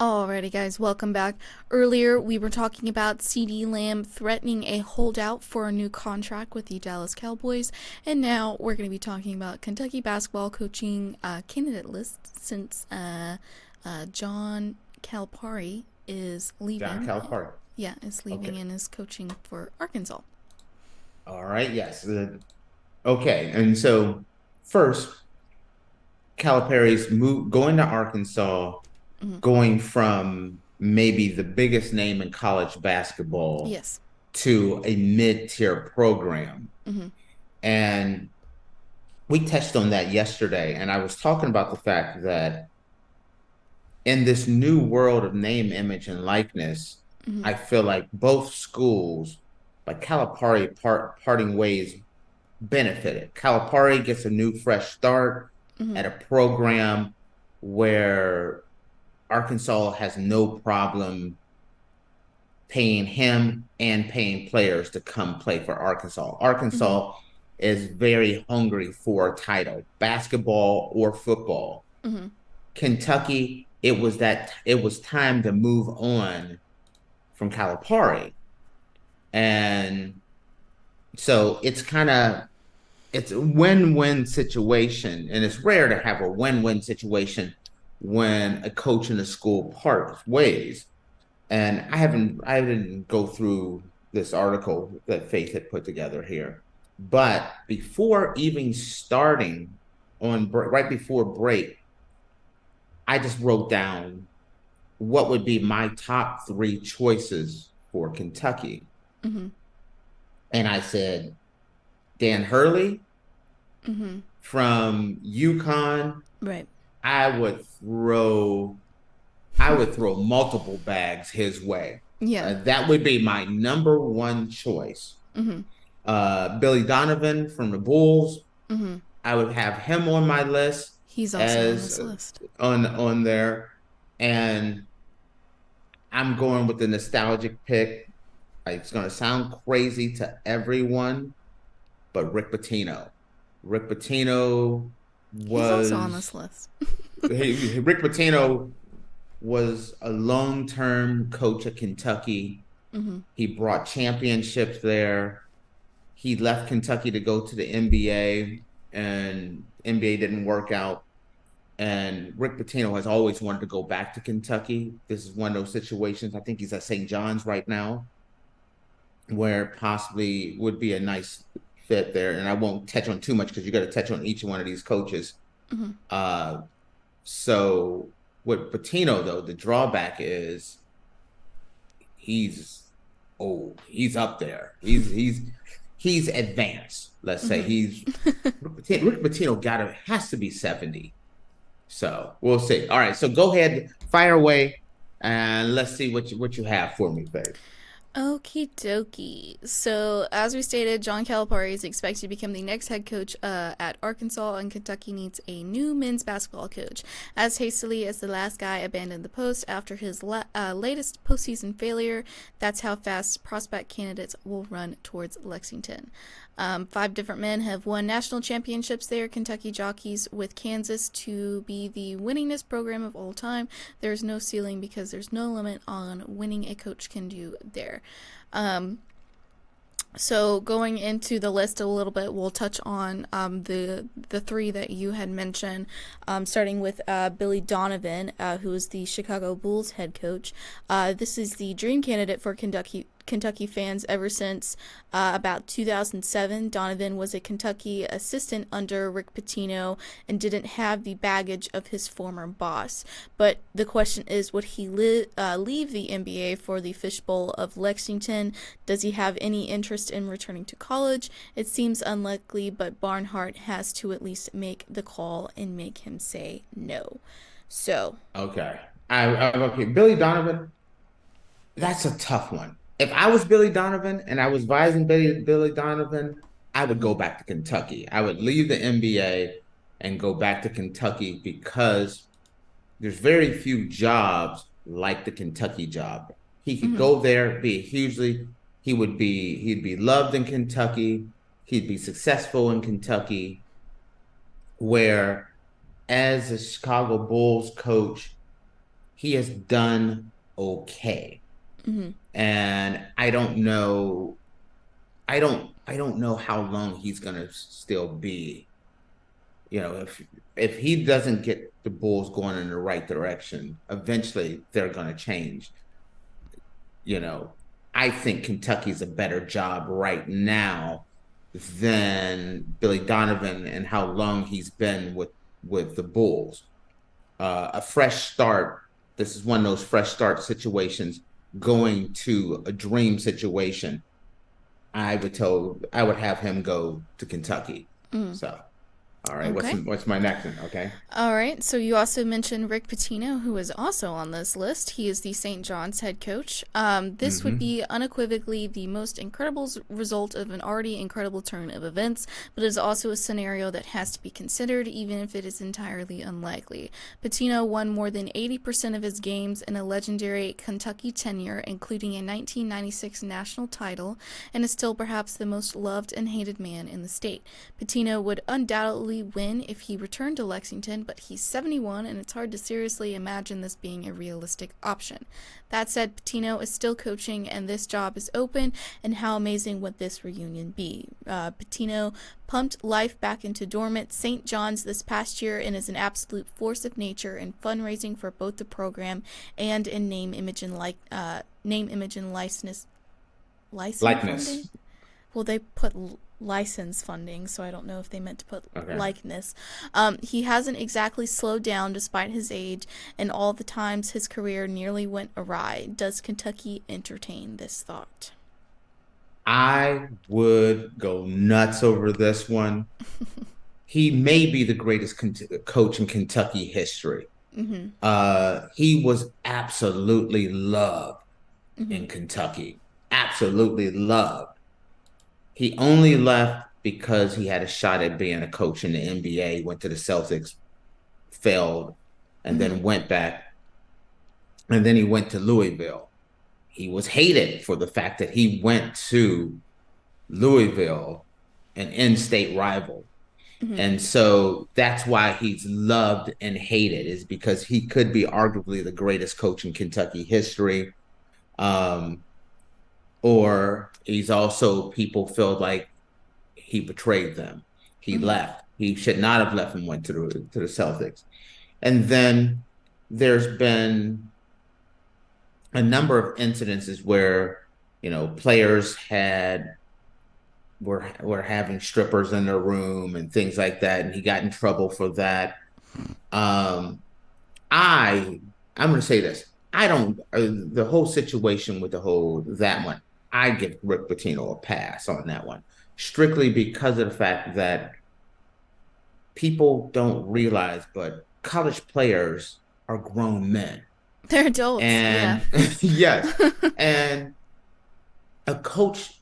Alrighty, guys, welcome back. Earlier, we were talking about CeeDee Lamb threatening a holdout for a new contract with the Dallas Cowboys, and now we're going to be talking about Kentucky basketball coaching candidate list since John Calipari is John leaving. Calipari. Yeah, is leaving Okay. and is coaching for Arkansas. All right. Yes. Okay. And so first, Calipari's going to Arkansas, Hmm. going from maybe the biggest name in college basketball Yes. to a mid-tier program. Hmm. And we touched on that yesterday. And I was talking about the fact that in this new world of name, image, and likeness, Hmm. I feel like both schools, like Calipari parting ways benefited. Calipari gets a new fresh start Hmm. at a program where Arkansas has no problem paying him and paying players to come play for Arkansas. Hmm. Arkansas is very hungry for a title, basketball or football. Hmm. Kentucky, it was time to move on from Calipari. And so it's a win-win situation, and it's rare to have a win-win situation when a coach and a school part ways. And I didn't go through this article that Faith had put together here, but before even starting right before break, I just wrote down what would be my top three choices for Kentucky, Hmm. and I said Dan Hurley Hmm. from UConn. Right. I would throw I would throw multiple bags his way. Yeah. That would be my number one choice. Hmm. Billy Donovan from the Bulls. Hmm. I would have him on my list He's also on as this list. on there, and I'm going with the nostalgic pick. It's going to sound crazy to everyone, but Rick Pitino. Rick Pitino He's also on was this list. Rick Pitino was a long-term coach at Kentucky. Hmm. He brought championships there. He left Kentucky to go to the NBA, and NBA didn't work out. And Rick Pitino has always wanted to go back to Kentucky. This is one of those situations. I think he's at St. John's right now, where possibly would be a nice fit there. And I won't touch on too much because you got to touch on each one of these coaches. Hmm. Uh, so with Pitino, though, the drawback is he's old. He's up there. He's advanced. Let's say Hmm. he's Rick Pitino has to be 70. So we'll see. All right. So go ahead, fire away, and let's see what you have for me, babe. Okie dokie. So, as we stated, John Calipari is expected to become the next head coach at Arkansas, and Kentucky needs a new men's basketball coach. As hastily as the last guy abandoned the post after his latest postseason failure, that's how fast prospect candidates will run towards Lexington. Five different men have won national championships there. Kentucky jockeys with Kansas to be the winningest program of all time. There's no ceiling because there's no limit on winning a coach can do there. Um, so going into the list a little bit, we'll touch on the three that you had mentioned, starting with Billy Donovan, who is the Chicago Bulls head coach. This is the dream candidate for Kentucky fans ever since about 2007. Donovan was a Kentucky assistant under Rick Pitino and didn't have the baggage of his former boss. But the question is, would he leave the NBA for the Fishbowl of Lexington? Does he have any interest in returning to college? It seems unlikely, but Barnhart has to at least make the call and make him say no. So, Okay. Okay. Billy Donovan. That's a tough one. If I was Billy Donovan and I was advising Billy Donovan, I would mm-hmm, go back to Kentucky. I would leave the NBA and go back to Kentucky because there's very few jobs like the Kentucky job. He could mm-hmm, go there, he'd be loved in Kentucky, he'd be successful in Kentucky, where as a Chicago Bulls coach, he has done okay. Mm-hmm. And I don't know how long he's gonna still be. If he doesn't get the Bulls going in the right direction, eventually they're gonna change. You know, I think Kentucky's a better job right now than Billy Donovan and how long he's been with the Bulls. A fresh start. This is one of those fresh start situations. Going to a dream situation, I would have him go to Kentucky. Mm. So, all right, Okay. what's my next one? Okay. All right, so you also mentioned Rick Pitino, who is also on this list. He is the St. John's head coach. This would Mm-hmm. be unequivocally the most incredible result of an already incredible turn of events, but it is also a scenario that has to be considered, even if it is entirely unlikely. Pitino won more than 80% of his games in a legendary Kentucky tenure, including a 1996 national title, and is still perhaps the most loved and hated man in the state. Pitino would undoubtedly win if he returned to Lexington, but he's 71 and it's hard to seriously imagine this being a realistic option. That said, Pitino is still coaching and this job is open, and how amazing would this reunion be? Pitino pumped life back into dormant St. John's this past year and is an absolute force of nature in fundraising for both the program and in name, image, and license funding. Likeness. Well, they put license funding, so I don't know if they meant to put Okay. likeness. He hasn't exactly slowed down despite his age and all the times his career nearly went awry. Does Kentucky entertain this thought? I would go nuts over this one. He may be the greatest coach in Kentucky history. Mm-hmm. He was absolutely loved Mm-hmm. in Kentucky. Absolutely loved. He only left because he had a shot at being a coach in the NBA, went to the Celtics, failed, and Mm-hmm. then went back. And then he went to Louisville. He was hated for the fact that he went to Louisville, an in-state rival. Mm-hmm. And so that's why he's loved and hated, is because he could be arguably the greatest coach in Kentucky history. Um, or he's also, people feel like he betrayed them. He Mm-hmm. left. He should not have left and went to the Celtics. And then there's been a number of incidences where, players were having strippers in their room and things like that, and he got in trouble for that. Um, I'm going to say this. I don't the whole situation with that one. I give Rick Pitino a pass on that one, strictly because of the fact that people don't realize, but college players are grown men. They're adults, yeah. And yes, and a coach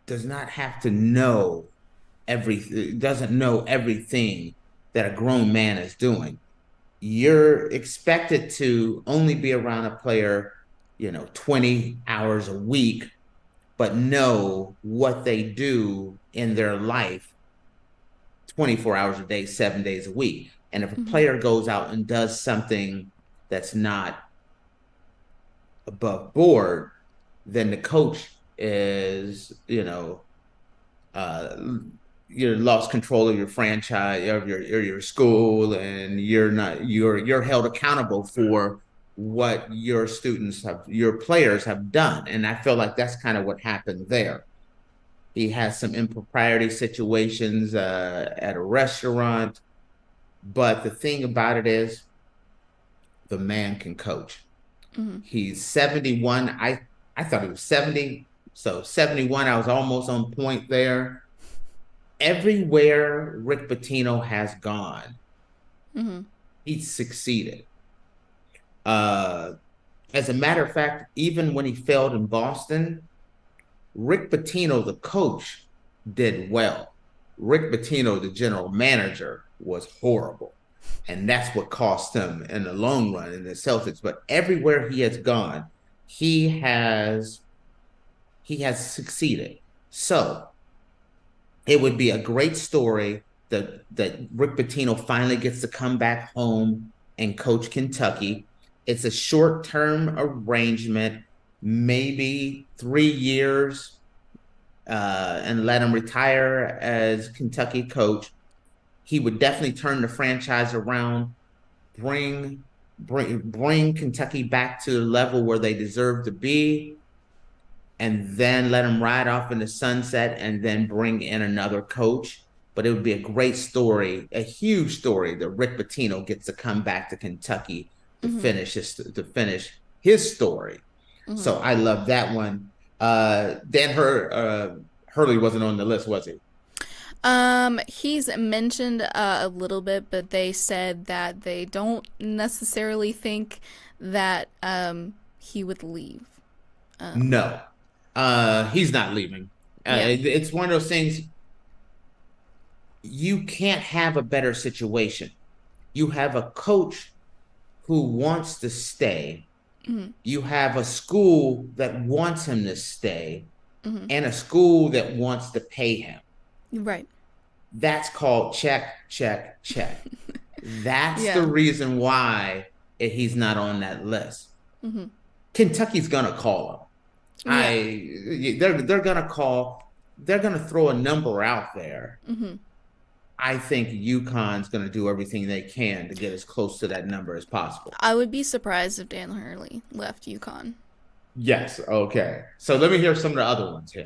does not have to know doesn't know everything that a grown man is doing. You're expected to only be around a player, 20 hours a week, but know what they do in their life 24 hours a day, 7 days a week. And if a Mm-hmm. player goes out and does something that's not above board, then the coach is, uh, you lost control of your franchise, of your school, and you're held accountable for what your players have done. And I feel like that's kind of what happened there. He has some impropriety situations at a restaurant, but the thing about it is, the man can coach. Mm-hmm. He's 71. I thought he was 70. So 71, I was almost on point there. Everywhere Rick Pitino has gone, Mm-hmm. he's succeeded. Uh, as a matter of fact, even when he failed in Boston, Rick Pitino, the coach, did well. Rick Pitino, the general manager, was horrible. And that's what cost him in the long run in the Celtics. But everywhere he has gone, he has succeeded. So it would be a great story that Rick Pitino finally gets to come back home and coach Kentucky. It's a short-term arrangement, maybe 3 years, and let him retire as Kentucky coach. He would definitely turn the franchise around, bring bring Kentucky back to the level where they deserve to be, and then let him ride off in the sunset and then bring in another coach. But it would be a great story, a huge story that Rick Pitino gets to come back to Kentucky to finish his story. So I love that one. Hurley wasn't on the list, was he? He's mentioned a little bit, but they said that they don't necessarily think that he would leave. No, he's not leaving. Yeah. It's one of those things. You can't have a better situation. You have a coach who wants to stay. You have a school that wants him to stay, and a school that wants to pay him. Right. That's called check, check, check. That's Yeah. the reason why he's not on that list. Kentucky's gonna call him. They're gonna call. They're gonna throw a number out there. I think UConn's gonna do everything they can to get as close to that number as possible. I would be surprised if Dan Hurley left UConn. Yes. Okay. So let me hear some of the other ones here.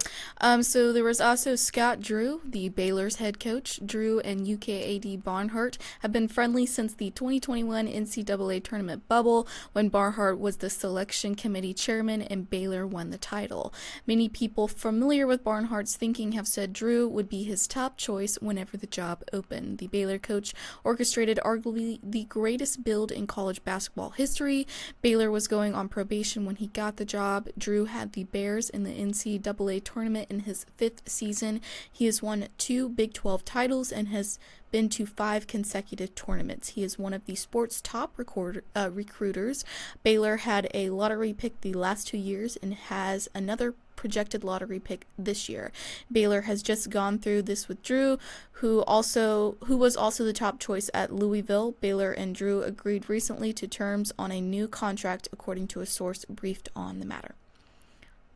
So there was also Scott Drew, the Baylor's head coach. Drew and UKAD Barnhart have been friendly since the 2021 NCAA tournament bubble, when Barnhart was the selection committee chairman and Baylor won the title. Many people familiar with Barnhart's thinking have said Drew would be his top choice whenever the job opened. The Baylor coach orchestrated arguably the greatest build in college basketball history. Baylor was going on probation when he got the job. Drew had the Bears in the NCAA tournament in his 5th season. He has won 2 Big 12 titles and has been to 5 consecutive tournaments. He is one of the sport's top recruiters. Baylor had a lottery pick the last 2 years and has another projected lottery pick this year. Baylor has just gone through this with Drew, who was also the top choice at Louisville. Baylor and Drew agreed recently to terms on a new contract, according to a source briefed on the matter.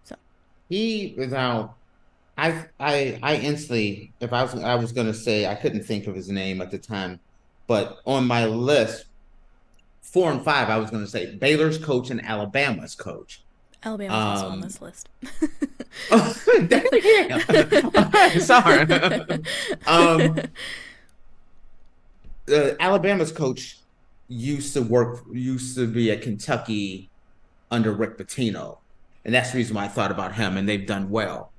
So he was out. I instantly, if I was going to say, I couldn't think of his name at the time, but on my list, 4 and 5, I was going to say Baylor's coach and Alabama's coach. Alabama's also on this list. Sorry. Alabama's coach used to be at Kentucky under Rick Pitino, and that's the reason why I thought about him. And they've done well.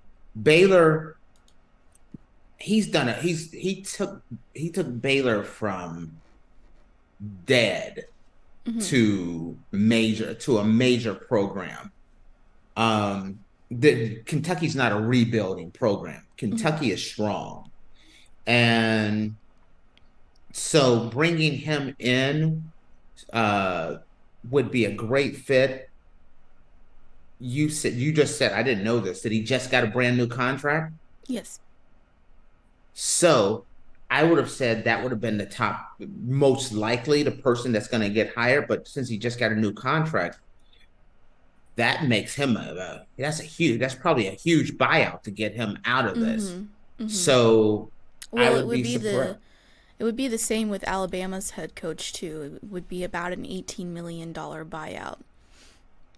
Baylor, he took Baylor from dead to a major program. Kentucky's not a rebuilding program. Kentucky is strong, and so bringing him in would be a great fit. You just said, I didn't know this, that he just got a brand new contract. Yes. So I would have said that would have been the top, most likely the person that's going to get hired. But since he just got a new contract, that makes him that's probably a huge buyout to get him out of this. So it would be the same with Alabama's head coach too. It would be about an $18 million buyout.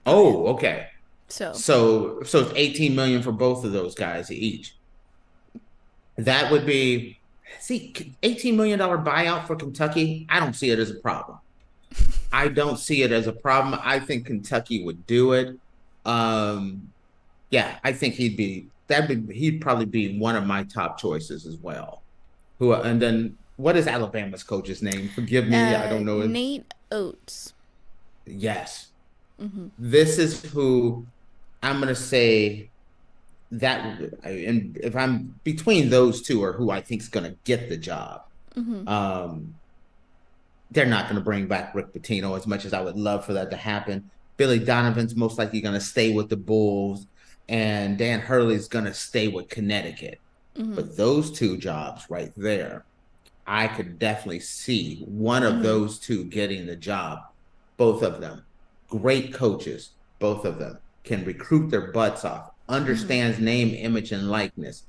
Oh, okay. So it's $18 million for both of those guys each. That would be, $18 million buyout for Kentucky. I don't see it as a problem. I don't see it as a problem. I think Kentucky would do it. Yeah, I think he'd probably be one of my top choices as well. And then what is Alabama's coach's name? Forgive me, I don't know. Nate Oats. Yes. This is who I'm going to say that, and if I'm between those two, are who I think is going to get the job. They're not going to bring back Rick Pitino, as much as I would love for that to happen. Billy Donovan's most likely going to stay with the Bulls, and Dan Hurley's going to stay with Connecticut. But those two jobs right there, I could definitely see one of those two getting the job, both of them. great coaches, both of them, can recruit their butts off, Mm-hmm. understands name, image, and likeness,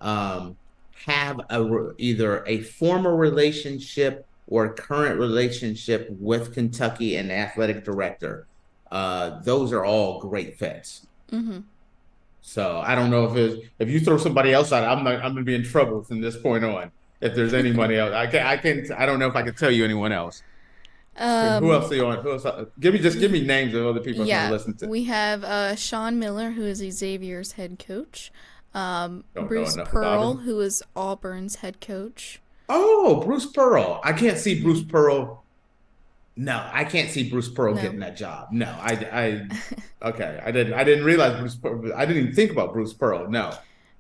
um, have either a former relationship or a current relationship with Kentucky and the athletic director. Those are all great fits. Mm-hmm. So I don't know if you throw somebody else out, I'm gonna be in trouble from this point on. If there's anybody else, I don't know if I can tell you anyone else. Who Um, else are you on? Who else? Give me names of other people I'm gonna yeah, listen to. we have Sean Miller, who is Xavier's head coach. Don't know Bruce enough about Pearl, him. who is Auburn's head coach. Oh, Bruce Pearl. I can't see Mm-hmm. Bruce Pearl. No, I can't see Bruce Pearl No. getting that job. No, okay. I didn't realize Bruce Pearl. I didn't even think about Bruce Pearl. No.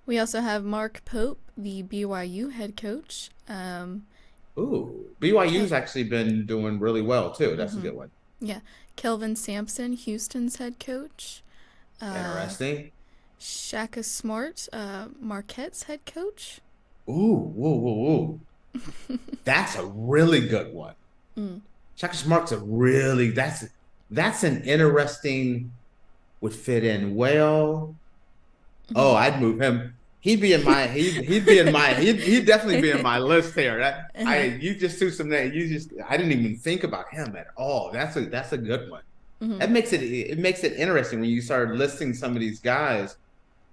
We also have Mark Pope, the BYU head coach. Ooh, Ke- BYU's actually been doing really well too. That's a mm-hmm. good one. Yeah, Kelvin Sampson, Houston's head coach. Uh, Interesting. Shaka Smart, Marquette's head coach. Ooh, whoa, whoa, whoa. That's a really good one. Mm. Shaka Smart's a really that's an interesting would fit in well. Oh, Mm-hmm. I'd move him. He'd be in my he'd definitely be in my list here. Uh-huh. You just threw some name. You just I didn't even think about him at all. That's a good one. Mm-hmm. That makes it interesting when you start listing some of these guys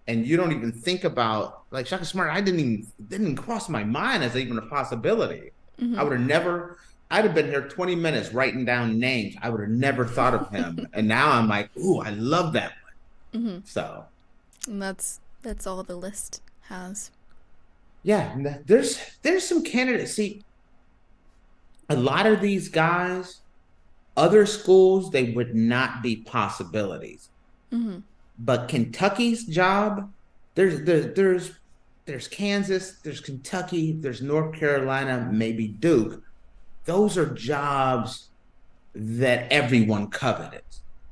and you don't even think about like Shaka Smart. I didn't cross my mind as even a possibility. I Mm-hmm. would have never. I'd have been here 20 minutes writing down names. I would have never thought of him, and now I'm like, ooh, I love that one. Mm-hmm. So And that's all the list has. yeah, there's some candidates. See, a lot of these guys, other schools, they would not be possibilities. Mm-hmm. But Kentucky's job, there's Kansas, there's Kentucky, there's North Carolina, maybe Duke. Those are jobs that everyone coveted.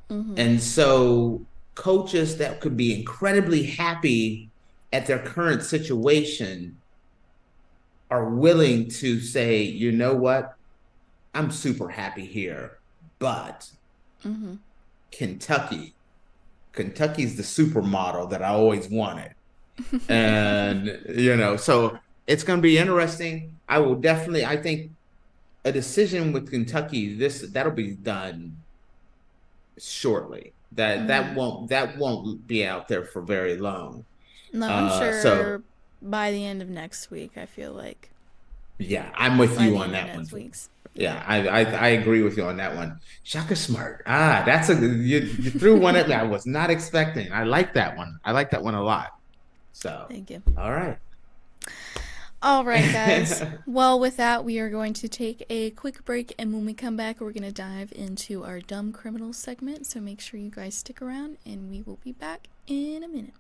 Mm-hmm. And so coaches that could be incredibly happy at their current situation are willing to say, you know what? I'm super happy here, but Mm-hmm. Kentucky, Kentucky's the supermodel that I always wanted. And, so it's going to be interesting. I think a decision with Kentucky, that'll be done shortly. Mm-hmm. That won't be out there for very long. No, I'm So sure by the end of next week. I feel like yeah, I'm with by you the on end of that one. next week's. Yeah. Yeah, I agree with you on that one. Shaka Smart. That's you threw one at me I was not expecting. I like that one. I like that one a lot. So, Thank you. all right. All right, guys. Well, with that, we are going to take a quick break, and when we come back, we're going to dive into our Dumb Criminals segment. So make sure you guys stick around, and we will be back in a minute.